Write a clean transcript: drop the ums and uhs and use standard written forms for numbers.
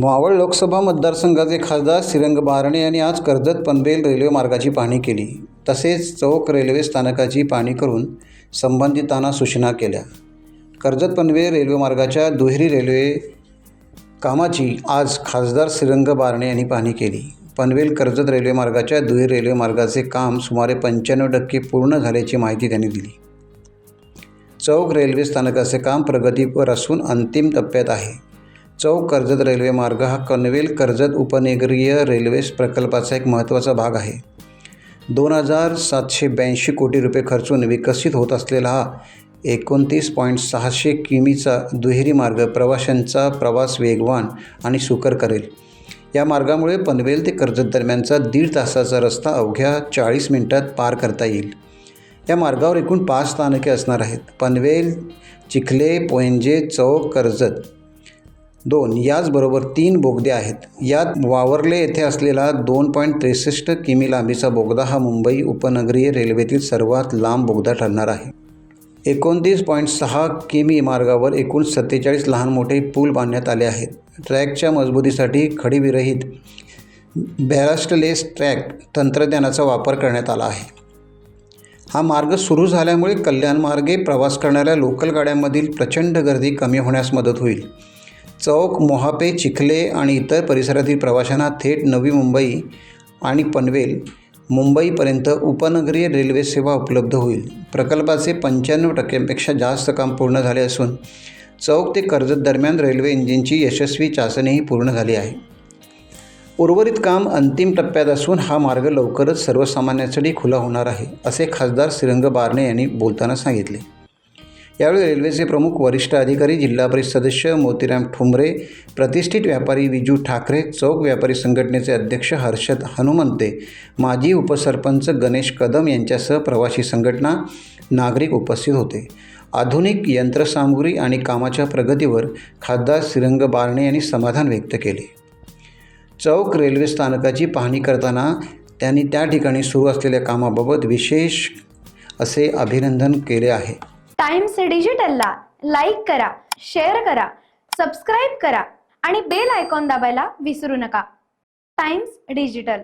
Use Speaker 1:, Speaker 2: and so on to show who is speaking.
Speaker 1: मावळ लोकसभा मतदारसंघाचे खासदार श्रीरंग बारणे यांनी आज कर्जत पनवेल रेल्वे मार्गाची पाहणी केली. तसेच चौक रेल्वे स्थानकाची पाहणी करून संबंधितांना सूचना केल्या. कर्जत पनवेल रेल्वे मार्गाच्या दुहेरी रेल्वे कामाची आज खासदार श्रीरंग बारणे यांनी पाहणी केली. पनवेल कर्जत रेल्वे मार्गाच्या दुहेरी रेल्वे मार्गाचे काम सुमारे 95% पूर्ण झाल्याची माहिती त्यांनी दिली. चौक रेल्वे स्थानकाचे काम प्रगतीवर असून अंतिम टप्प्यात आहे. चौक कर्जत रेल्वे मार्ग हा पनवेल कर्जत उपनगरीय रेल्वे प्रकल्पाचा एक महत्त्वाचा भाग आहे. 2,782 कोटी रुपये खर्चून विकसित होत असलेला हा 29.600 किमीचा दुहेरी मार्ग प्रवाशांचा प्रवास वेगवान आणि सुकर करेल. या मार्गामुळे पनवेल ते कर्जत दरम्यानचा 1.5 तासाचा रस्ता अवघ्या 40 मिनिटात पार करता येईल. या मार्गावर एकूण 5 स्थानके असणार आहेत. पनवेल, चिखले, पोंजे, चौक, कर्जत 2 याचबरोबर 3 बोगदे आहेत. यात वावर्ले येथे असलेला 2.63 किमी लांबीचा बोगदा हा मुंबई उपनगरीय रेल्वेतील सर्वात लांब बोगदा ठरणार आहे. 29.6 किमी मार्गावर एकूण 47 लहान मोठे पूल बांधण्यात आले आहेत. ट्रॅकच्या मजबुतीसाठी खडीविरहित बॅलास्टलेस ट्रॅक तंत्रज्ञानाचा वापर करण्यात आला आहे. हा मार्ग सुरू झाल्यामुळे कल्याणमार्गे प्रवास करणाऱ्या लोकल गाड्यांमधील प्रचंड गर्दी कमी होण्यास मदत होईल. चौक, मोहापे, चिखले आणि इतर परिसरातील प्रवाशांना थेट नवी मुंबई आणि पनवेल, मुंबईपर्यंत उपनगरीय रेल्वे सेवा उपलब्ध होईल. प्रकल्पाचे 95% जास्त काम पूर्ण झाले असून चौक ते कर्जत दरम्यान रेल्वे इंजिनची यशस्वी चाचणीही पूर्ण झाली आहे. उर्वरित काम अंतिम टप्प्यात असून हा मार्ग लवकरच सर्वसामान्यांसाठी खुला होणार आहे, असे खासदार श्रीरंग बारणे यांनी बोलताना सांगितले. यावेळी रेल्वेचे प्रमुख वरिष्ठ अधिकारी, जिल्हा परिषद सदस्य मोतीराम ठुमरे, प्रतिष्ठित व्यापारी विजू ठाकरे, चौक व्यापारी संघटनेचे अध्यक्ष हर्षद हनुमंते, माजी उपसरपंच गणेश कदम यांच्यासह प्रवासी संघटना, नागरिक उपस्थित होते. आधुनिक यंत्रसामुग्री आणि कामाच्या प्रगतीवर खासदार श्रीरंग बारणे यांनी समाधान व्यक्त केले. चौक रेल्वे स्थानकाची पाहणी करताना त्यांनी त्या ठिकाणी सुरू असलेल्या कामाबाबत विशेष असे अभिनंदन केले आहे.
Speaker 2: टाइम्स डिजिटलला लाईक करा, शेअर करा, सबस्क्राईब करा आणि बेल आयकॉन दाबायला विसरू नका. Times digital.